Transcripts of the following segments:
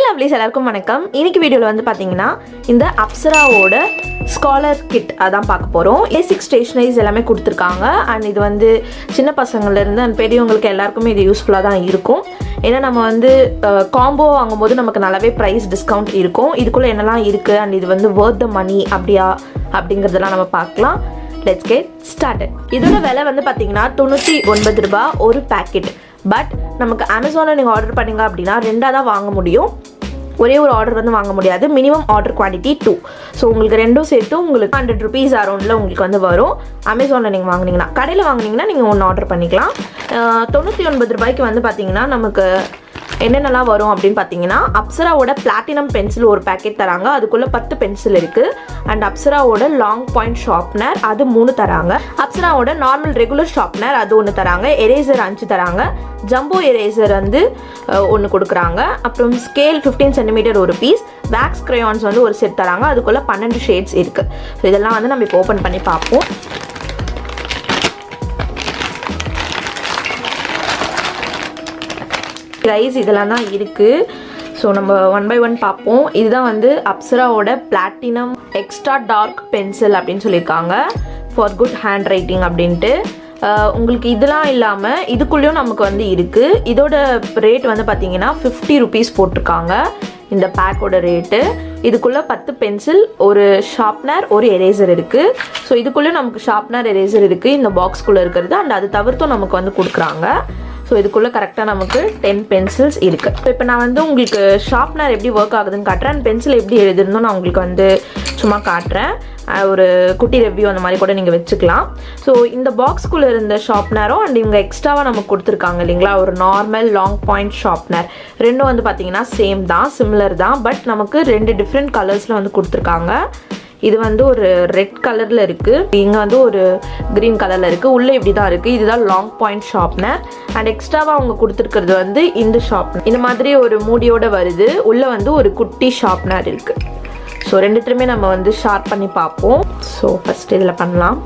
Lovelies எல்லாருக்கும் வணக்கம். இன்னைக்கு வீடியோவில் வந்து பார்த்தீங்கன்னா இந்த அப்சராவோட ஸ்காலர் கிட் அதான் பார்க்க போகிறோம். பேசிக் ஸ்டேஷனரிஸ் எல்லாமே கொடுத்துருக்காங்க. அண்ட் இது வந்து சின்ன பசங்கள்லேருந்து அண்ட் பெரியவங்களுக்கு எல்லாருக்குமே இது யூஸ்ஃபுல்லாக தான் இருக்கும். ஏன்னா நம்ம வந்து காம்போ வாங்கும்போது நமக்கு நல்லாவே ப்ரைஸ் டிஸ்கவுண்ட் இருக்கும். இதுக்குள்ளே என்னெல்லாம் இருக்குது அண்ட் இது வந்து வர்த் த மணி அப்படியா அப்படிங்கிறதெல்லாம் நம்ம பார்க்கலாம். Let's get started. இதோட விலை வந்து பார்த்தீங்கன்னா 99 ரூபாய் ஒரு பேக்கெட். பட் நமக்கு அமேசானில் நீங்கள் ஆர்டர் பண்ணிங்க அப்படின்னா 2 தான் வாங்க முடியும். ஒரே ஒரு ஆர்டர் வந்து வாங்க முடியாது. Minimum order quantity 2. ஸோ உங்களுக்கு ரெண்டும் சேர்த்து உங்களுக்கு 100 rupees அரௌண்டில் உங்களுக்கு வந்து வரும். அமேசானில் நீங்கள் வாங்கினீங்கன்னா, கடையில் வாங்கினீங்கன்னா நீங்கள் ஒன்று ஆர்டர் பண்ணிக்கலாம். 99 ரூபாய்க்கு வந்து பார்த்தீங்கன்னா நமக்கு என்னென்னலாம் வரும் அப்படின்னு பார்த்தீங்கன்னா, அப்சராவோட பிளாட்டினம் பென்சில் ஒரு பேக்கெட் தராங்க. அதுக்குள்ளே 10 பென்சில் இருக்குது. அண்ட் அப்சராவோட லாங் பாயிண்ட் ஷார்ப்னர் அது 3 தராங்க. அப்சராவோட நார்மல் ரெகுலர் ஷார்ப்னர் அது 1 தராங்க. எரேசர் 5 தராங்க. ஜம்போ எரேசர் வந்து 1 கொடுக்குறாங்க. அப்புறம் ஸ்கேல் 15 cm ஒரு பீஸ். வேக்ஸ் கிரையான்ஸ் வந்து ஒரு செட் தராங்க. அதுக்குள்ளே 12 ஷேட்ஸ் இருக்குது. ஸோ இதெல்லாம் வந்து நம்ம இப்போ ஓப்பன் பண்ணி பார்ப்போம். ப்ரைஸ் இதெல்லாம் தான் இருக்குது. ஸோ நம்ம 1 by 1 பார்ப்போம். இதுதான் வந்து அப்சராவோட பிளாட்டினம் எக்ஸ்ட்ரா டார்க் பென்சில் அப்படின்னு சொல்லியிருக்காங்க. ஃபார் குட் ஹேண்ட் ரைட்டிங் அப்படின்ட்டு. உங்களுக்கு இதெல்லாம் இல்லாமல் இதுக்குள்ளேயும் நமக்கு வந்து இருக்குது. இதோட ரேட் வந்து பார்த்தீங்கன்னா 50 rupees போட்டிருக்காங்க. இந்த பேக்கோட ரேட்டு. இதுக்குள்ளே 10 பென்சில், ஒரு ஷார்ப்னர், ஒரு எரேசர் இருக்குது. ஸோ இதுக்குள்ளே நமக்கு ஷார்ப்னர், எரேசர் இருக்குது இந்த பாக்ஸ்குள்ளே இருக்கிறது. அண்ட் அது தவிர்த்தும் நமக்கு வந்து கொடுக்குறாங்க. ஸோ இதுக்குள்ளே கரெக்டாக நமக்கு 10 பென்சில்ஸ் இருக்குது. ஸோ இப்போ நான் வந்து உங்களுக்கு ஷார்ப்னர் எப்படி ஒர்க் ஆகுதுன்னு காட்டுறேன். அண்ட் பென்சில் எப்படி எழுதுன்னு நான் உங்களுக்கு வந்து சும்மா காட்டுறேன். ஒரு குட்டி ரிவ்யூ அந்த மாதிரி கூட நீங்கள் வச்சுக்கலாம். ஸோ இந்த பாக்ஸ்குள்ளே இருந்த ஷார்ப்னரும் அண்ட் இவங்க எக்ஸ்ட்ராவாக நமக்கு கொடுத்துருக்காங்க இல்லைங்களா, ஒரு நார்மல் லாங் பாயிண்ட் ஷார்ப்னர். ரெண்டும் வந்து பார்த்தீங்கன்னா சேம் தான், சிமிலர் தான். பட் நமக்கு 2 டிஃப்ரெண்ட் கலர்ஸில் வந்து கொடுத்துருக்காங்க. இது வந்து ஒரு ரெட் கலரில் இருக்குது. இங்கே வந்து ஒரு க்ரீன் கலரில் இருக்குது. உள்ளே இப்படி தான் இருக்குது. இதுதான் லாங் பாயிண்ட் ஷார்ப்னர். அண்ட் எக்ஸ்ட்ராவாக அவங்க கொடுத்துருக்கிறது வந்து இந்த ஷார்ப்னர். இந்த மாதிரி ஒரு மூடியோடு வருது. உள்ளே வந்து ஒரு குட்டி ஷார்ப்னர் இருக்குது. ஸோ ரெண்டுத்துலையுமே நம்ம வந்து ஷார்ப் பண்ணி பார்ப்போம். ஸோ ஃபஸ்ட் இதில் பண்ணலாம்.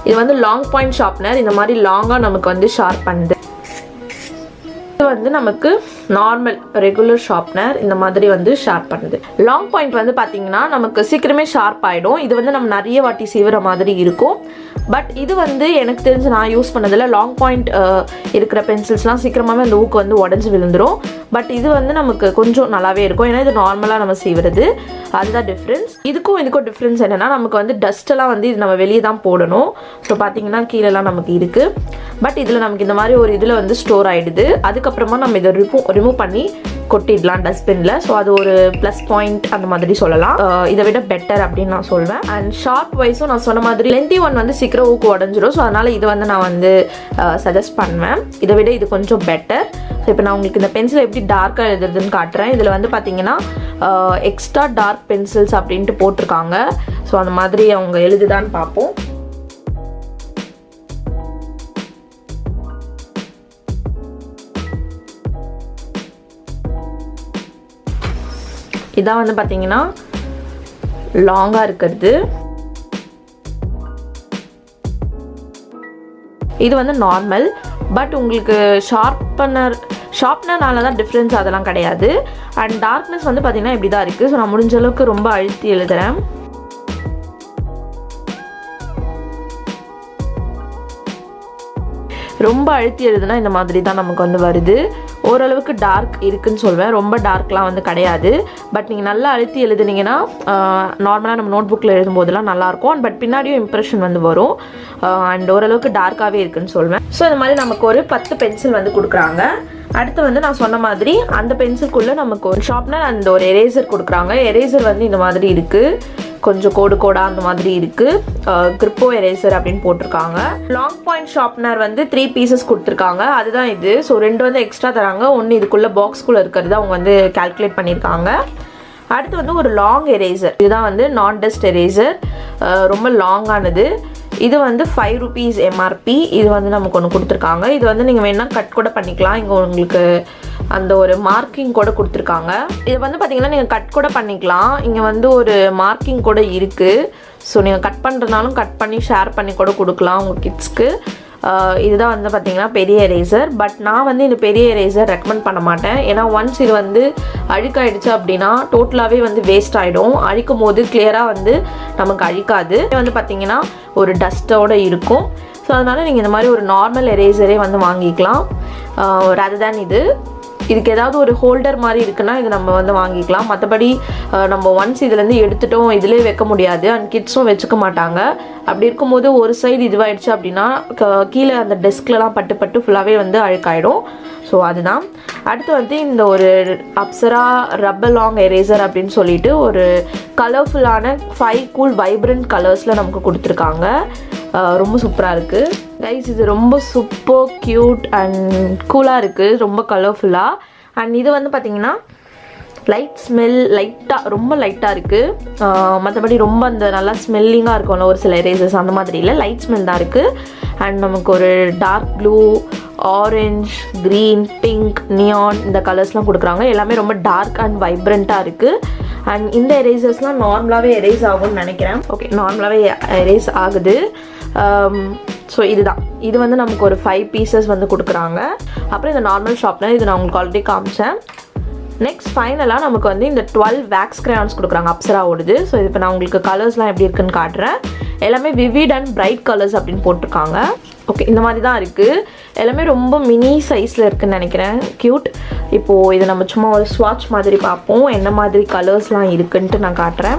இது வந்து லாங் பாயிண்ட் ஷார்ப்னர். இந்த மாதிரி லாங்காக நமக்கு வந்து ஷார்ப் பண்ணுது. இது வந்து நமக்கு நார்மல் ரெகுலர் ஷார்ப்னர் இந்த மாதிரி வந்து ஷார்ப் பண்ணுது. லாங் பாயிண்ட் வந்து பார்த்தீங்கன்னா நமக்கு சீக்கிரமே ஷார்ப் ஆகிடும். இது வந்து நம்ம நிறைய வாட்டி சீவுற மாதிரி இருக்கும். பட் இது வந்து எனக்கு தெரிஞ்சு நான் யூஸ் பண்ணதில் லாங் பாயிண்ட் இருக்கிற பென்சில்ஸ்லாம் சீக்கிரமாகவே அந்த ஊக்கு வந்து உடஞ்சி விழுந்துடும். பட் இது வந்து நமக்கு கொஞ்சம் நல்லாவே இருக்கும். ஏன்னா இது நார்மலாக நம்ம செய்வது. அதுதான் டிஃப்ரென்ஸ். இதுக்கும் டிஃப்ரென்ஸ் என்னென்னா, நமக்கு வந்து டஸ்ட்டெல்லாம் வந்து இது நம்ம வெளியே தான் போடணும். ஸோ பார்த்தீங்கன்னா கீழெல்லாம் நமக்கு இருக்குது. பட் இதில் நமக்கு இந்த மாதிரி ஒரு இதில் வந்து ஸ்டோர் ஆகிடுது. அதுக்கப்புறமா நம்ம இதை ரிமூவ் பண்ணி கொட்டிடலாம் டஸ்ட்பினில். ஸோ அது ஒரு ப்ளஸ் பாயிண்ட் அந்த மாதிரி சொல்லலாம். இதை விட பெட்டர் அப்படின்னு நான் சொல்வேன். அண்ட் ஷார்ப் வைஸும் நான் சொன்ன மாதிரி லென்த்தி ஒன் வந்து சீக்கிரம் ஊக்கு உடஞ்சிரும். ஸோ அதனால் இது வந்து நான் வந்து சஜஸ்ட் பண்ணுவேன். இதை விட இது கொஞ்சம் பெட்டர். ஸோ இப்போ நான் உங்களுக்கு இந்த பென்சில் எப்படி டார்க்காக எழுதுறதுன்னு காட்டுறேன். இதில் வந்து பார்த்தீங்கன்னா எக்ஸ்ட்ரா டார்க் பென்சில்ஸ் அப்படின்ட்டு போட்டிருக்காங்க. ஸோ அந்த மாதிரி அவங்க எழுதுதான்னு பார்ப்போம். இதான் வந்து பார்த்தீங்கன்னா லாங்காக இருக்கிறது. இது வந்து நார்மல். பட் உங்களுக்கு ஷார்ப்னர்னால தான் டிஃப்ரென்ஸ் அதெல்லாம் கிடையாது. அண்ட் டார்க்னஸ் வந்து பார்த்தீங்கன்னா இப்படி தான் இருக்குது. ஸோ நான் முடிஞ்ச அளவுக்கு ரொம்ப அழுத்தி எழுதுகிறேன். ரொம்ப அழுத்தி எழுதுனா இந்த மாதிரி தான் நமக்கு வந்து வருது. ஓரளவுக்கு டார்க் இருக்குன்னு சொல்வேன். ரொம்ப டார்க்லாம் வந்து கிடையாது. பட் நீங்கள் நல்லா அழுத்தி எழுதுனீங்கன்னா நார்மலாக நம்ம நோட் புக்கில் எழுதும்போதெல்லாம் நல்லாயிருக்கும். பட் பின்னாடியும் இம்ப்ரெஷன் வந்து வரும். அண்ட் ஓரளவுக்கு டார்க்காகவே இருக்குன்னு சொல்வேன். ஸோ இந்த மாதிரி நமக்கு ஒரு 10 பென்சில் வந்து கொடுக்குறாங்க. அடுத்து வந்து நான் சொன்ன மாதிரி அந்த பென்சிலுக்குள்ளே நமக்கு ஒரு ஷார்ப்னர் அண்ட் ஒரு எரேசர் கொடுக்குறாங்க. எரேசர் வந்து இந்த மாதிரி இருக்குது. கொஞ்சம் கோடாக அந்த மாதிரி இருக்குது. கிரிப்போ எரேசர் அப்படின்னு போட்டிருக்காங்க. லாங் பாயிண்ட் ஷார்ப்னர் வந்து 3 pieces கொடுத்துருக்காங்க. அதுதான் இது. ஸோ 2 வந்து எக்ஸ்ட்ரா தராங்க. ஒன்று இதுக்குள்ளே பாக்ஸ்குள்ளே இருக்கிறது அவங்க வந்து கால்குலேட் பண்ணியிருக்காங்க. அடுத்து வந்து ஒரு லாங் எரேசர். இதுதான் வந்து நான் டஸ்ட் எரேசர். ரொம்ப லாங்கானது. இது வந்து 5 rupees MRP. இது வந்து நமக்கு ஒன்று கொடுத்துருக்காங்க. இது வந்து நீங்கள் வேணால் கட் கூட பண்ணிக்கலாம். இங்கே உங்களுக்கு அந்த ஒரு மார்க்கிங் கூட கொடுத்துருக்காங்க. இது வந்து பார்த்தீங்கன்னா நீங்கள் கட் கூட பண்ணிக்கலாம். இங்கே வந்து ஒரு மார்க்கிங் கூட இருக்குது. ஸோ நீங்கள் கட் பண்ணுறதுனாலும் கட் பண்ணி ஷேர் பண்ணி கூட கொடுக்கலாம் உங்கள் கிட்ஸ்க்கு. இதுதான் வந்து பார்த்திங்கன்னா பெரிய எரேசர். பட் நான் வந்து இந்த பெரிய எரேசர் ரெக்கமெண்ட் பண்ண மாட்டேன். ஏன்னா ஒன்ஸ் இது வந்து அழுக்காயிடுச்சு அப்படின்னா டோட்டலாகவே வந்து வேஸ்ட் ஆகிடும். அழிக்கும் போது கிளியராக வந்து நமக்கு அழிக்காது, வந்து பார்த்திங்கன்னா ஒரு டஸ்ட்டோடு இருக்கும். ஸோ அதனால் நீங்கள் இந்த மாதிரி ஒரு நார்மல் எரேசரே வந்து வாங்கிக்கலாம். ரதர் தேன் இதுக்கு ஏதாவது ஒரு ஹோல்டர் மாதிரி இருக்குன்னா இது நம்ம வந்து வாங்கிக்கலாம். மற்றபடி நம்ம ஒன்ஸ் இதுலேருந்து எடுத்துட்டோம் இதிலே வைக்க முடியாது, அண்ட் கிட்ஸும் வச்சுக்க மாட்டாங்க. அப்படி இருக்கும்போது ஒரு சைடு இதுவாகிடுச்சு அப்படின்னா கீழே அந்த டெஸ்க்லலாம் பட்டு பட்டு ஃபுல்லாகவே வந்து அழுக்காயிடும். ஸோ அதுதான். அடுத்து வந்து இந்த ஒரு அப்சரா ரப்பர் லாங் எரேசர் அப்படின்னு சொல்லிட்டு ஒரு கலர்ஃபுல்லான 5 கூல் வைப்ரண்ட் கலர்ஸில் நமக்கு கொடுத்துருக்காங்க. ரொம்ப சூப்பராக இருக்குது கைஸ். இது ரொம்ப சூப்பர் க்யூட் அண்ட் கூலாக இருக்குது, ரொம்ப கலர்ஃபுல்லாக. அண்ட் இது வந்து பார்த்திங்கன்னா லைட் ஸ்மெல், ரொம்ப லைட்டாக இருக்குது. மற்றபடி ரொம்ப அந்த நல்லா ஸ்மெல்லிங்காக இருக்கும்ல ஒரு சில எரேசர்ஸ், அந்த மாதிரி இல்லை, லைட் ஸ்மெல் தான் இருக்குது. அண்ட் நமக்கு ஒரு dark blue, orange, green, pink, neon இந்த கலர்ஸ்லாம் கொடுக்குறாங்க. எல்லாமே ரொம்ப டார்க் அண்ட் வைப்ரண்ட்டாக இருக்குது. அண்ட் இந்த எரேசர்ஸ்லாம் நார்மலாகவே எரேஸ் ஆகும்னு நினைக்கிறேன். ஓகே, நார்மலாகவே எரேஸ் ஆகுது. ஸோ இது வந்து நமக்கு ஒரு 5 பீசஸ் வந்து கொடுக்குறாங்க. அப்புறம் இந்த நார்மல் ஷாப்பில் இது நான் உங்களுக்கு ஆல்ரெடி காமிச்சேன். நெக்ஸ்ட் ஃபைனலாக நமக்கு வந்து இந்த 12 வேக்ஸ் கிரையான்ஸ் கொடுக்குறாங்க அப்சராவோடது. ஸோ இது இப்போ நான் உங்களுக்கு கலர்ஸ்லாம் எப்படி இருக்குன்னு காட்டுறேன். எல்லாமே விவிட் அண்ட் பிரைட் கலர்ஸ் அப்படின்னு போட்டிருக்காங்க. ஓகே, இந்த மாதிரி தான் இருக்குது. எல்லாமே ரொம்ப மினி சைஸில் இருக்குதுன்னு நினைக்கிறேன், க்யூட். இப்போது இதை நம்ம சும்மா ஒரு ஸ்வாட்ச் மாதிரி பார்ப்போம், என்ன மாதிரி கலர்ஸ்லாம் இருக்குன்ட்டு நான் காட்டுறேன்.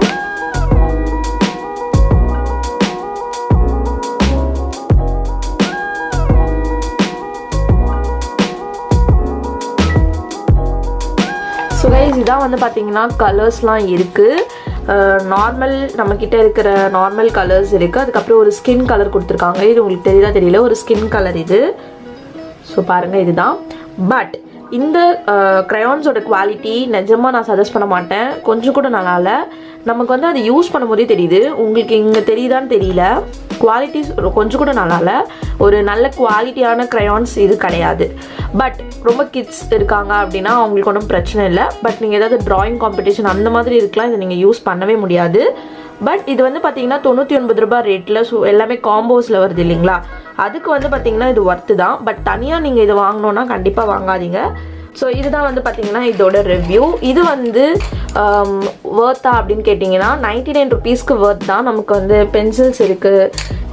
ஸோ கைஸ், இதான் வந்து பார்த்திங்கன்னா கலர்ஸ்லாம் இருக்குது. நார்மல் நம்மக்கிட்ட இருக்கிற நார்மல் கலர்ஸ் இருக்குது. அதுக்கப்புறம் ஒரு ஸ்கின் கலர் கொடுத்துருக்காங்க. இது உங்களுக்கு தெரியுதா தெரியல, ஒரு ஸ்கின் கலர் இது. ஸோ பாருங்கள், இதுதான். பட் இந்த க்ரையான்ஸோட குவாலிட்டி நிஜமாக நான் சஜஸ்ட் பண்ண மாட்டேன், கொஞ்சம் கூட நல்லா இல்லை. நமக்கு வந்து அது யூஸ் பண்ணும்போதே தெரியுது, உங்களுக்கு இங்கே தெரியுதான்னு தெரியல, குவாலிட்டி கொஞ்சம் கூட நல்லா இல்லை. ஒரு நல்ல குவாலிட்டியான க்ரையான்ஸ் இது கிடையாது. பட் ரொம்ப கிட்ஸ் இருக்காங்க அப்படின்னா அவங்களுக்கு ஒன்றும் பிரச்சனை இல்லை. பட் நீங்கள் ஏதாவது ட்ராயிங் காம்படிஷன் அந்த மாதிரி இருக்கலாம், இதை நீங்கள் யூஸ் பண்ணவே முடியாது. பட் இது வந்து பார்த்தீங்கன்னா 99 ரூபாய் ரேட்டில். ஸோ எல்லாமே காம்போஸில் வருது இல்லைங்களா, அதுக்கு வந்து பார்த்தீங்கன்னா இது ஒர்த்து தான். பட் தனியாக நீங்கள் இது வாங்கினோன்னா கண்டிப்பாக வாங்காதீங்க. ஸோ இதுதான் வந்து பார்த்தீங்கன்னா இதோட ரிவ்யூ. இது வந்து வர்த்தா அப்படின்னு கேட்டிங்கன்னா 99 ருபீஸ்க்கு வர்த் தான். நமக்கு வந்து பென்சில்ஸ் இருக்குது,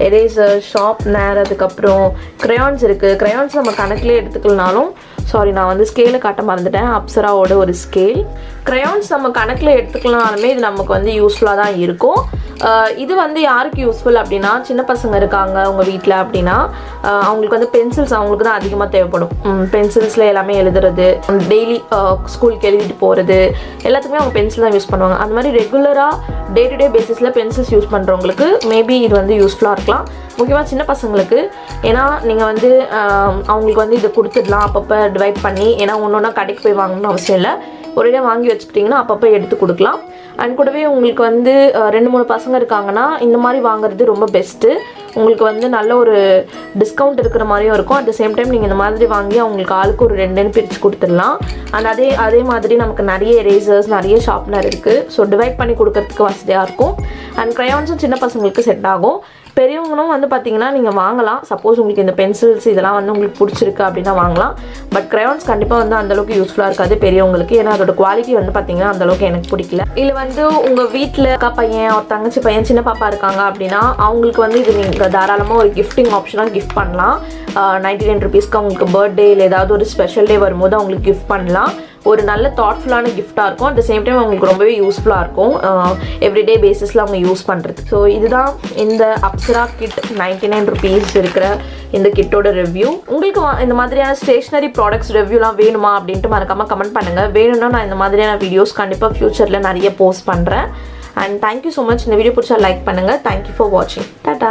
எரேசர், ஷார்ப்னர், அதுக்கப்புறம் க்ரையான்ஸ் இருக்குது. க்ரையான்ஸ் நம்ம கணக்கிலே எடுத்துக்கலனாலும், சாரி நான் வந்து ஸ்கேலை காட்ட மறந்துட்டேன், அப்சராவோட ஒரு ஸ்கேல். க்ரையான்ஸ் நம்ம கணக்கில் எடுத்துக்கலனாலுமே இது நமக்கு வந்து யூஸ்ஃபுல்லாக தான் இருக்கும். இது வந்து யாருக்கு யூஸ்ஃபுல் அப்படின்னா, சின்ன பசங்க இருக்காங்க உங்கள் வீட்டில் அப்படின்னா அவங்களுக்கு வந்து பென்சில்ஸ் அவங்களுக்கு தான் அதிகமாக தேவைப்படும். பென்சில்ஸில் எல்லாமே எழுதுறது, டெய்லி ஸ்கூலுக்கு எழுதிட்டு போகிறது எல்லாத்துக்குமே அவங்க பென்சில் தான் யூஸ் பண்ணுவாங்க. அந்த மாதிரி ரெகுலராக டே டு டே பேசிஸில் பென்சில்ஸ் யூஸ் பண்ணுறவங்களுக்கு மேபி இது வந்து யூஸ்ஃபுல்லாக இருக்கலாம். முக்கியமாக சின்ன பசங்களுக்கு. ஏன்னா நீங்கள் வந்து அவங்களுக்கு வந்து இதை கொடுத்துடலாம் அப்பப்போ டிவைட் பண்ணி. ஏன்னா ஒன்று ஒன்றா கடைக்கு போய் வாங்கணும்னு அவசியம் இல்லை, ஒரே வாங்கி வச்சுக்கிட்டிங்கன்னா அப்பப்போ எடுத்து கொடுக்கலாம். அண்ட் கூடவே உங்களுக்கு வந்து 2-3 பசங்க இருக்காங்கன்னா இந்த மாதிரி வாங்குறது ரொம்ப பெஸ்ட்டு. உங்களுக்கு வந்து நல்ல ஒரு டிஸ்கவுண்ட் இருக்கிற மாதிரியும் இருக்கும். அட் த சேம் டைம் நீங்கள் இந்த மாதிரி வாங்கி அவங்களுக்கு ஆளுக்கு ஒரு 2 பிரித்து கொடுத்துடலாம். அண்ட் அதே மாதிரி நமக்கு நிறைய எரேசர்ஸ், நிறைய ஷார்ப்னர் இருக்குது. ஸோ டிவைட் பண்ணி கொடுக்கறதுக்கு வசதியாக இருக்கும். அண்ட் க்ரையான்ஸும் சின்ன பசங்களுக்கு செட் ஆகும். பெரியவங்களும் வந்து பார்த்தீங்கன்னா நீங்கள் வாங்கலாம். சப்போஸ் உங்களுக்கு இந்த பென்சில்ஸ் இதெல்லாம் வந்து உங்களுக்கு பிடிச்சிருக்கு அப்படின்னா வாங்கலாம். பட் க்ரையான்ஸ் கண்டிப்பாக வந்து அந்தளவுக்கு யூஸ்ஃபுல்லாக இருக்காது பெரியவங்களுக்கு. ஏன்னா அதோட குவாலிட்டி வந்து பார்த்தீங்கன்னா அந்தளவுக்கு எனக்கு பிடிக்கல. இல்லை வந்து உங்கள் வீட்டில் அக்கா பையன், ஒரு தங்கச்சி பையன், சின்ன பாப்பா இருக்காங்க அப்படின்னா அவங்களுக்கு வந்து இது நீங்கள் தாராளமாக ஒரு கிஃப்டிங் ஆப்ஷனாக கிஃப்ட் பண்ணலாம். 99 ருபீஸ்க்கு அவங்களுக்கு பர்த்டே இல்லை ஏதாவது ஒரு ஸ்பெஷல் டே வரும்போது அவங்களுக்கு கிஃப்ட் பண்ணலாம். ஒரு நல்ல தாட்ஃபுல்லான கிஃப்டாக இருக்கும். அட் த சேம் டைம் அவங்களுக்கு ரொம்பவே யூஸ்ஃபுல்லாக இருக்கும் எவ்ரிடே பேசிஸில் அவங்க யூஸ் பண்ணுறது. ஸோ இதுதான் இந்த அப்சரா கிட் 99 ருபீஸ் இருக்கிற இந்த கிட்டோட ரிவ்யூ. உங்களுக்கு இந்த மாதிரியான ஸ்டேஷ்னரி ப்ராடக்ட்ஸ் ரிவ்யூலாம் வேணுமா அப்படின்ட்டு மறக்காமல் கமெண்ட் பண்ணுங்கள். வேணும்னா நான் இந்த மாதிரியான வீடியோஸ் கண்டிப்பாக ஃப்யூச்சரில் நிறைய போஸ்ட் பண்ணுறேன். And thank you so much. இந்த வீடியோ பிடிச்சா லைக் பண்ணுங்கள். தேங்க்யூ ஃபார் வாட்சிங். டாடா.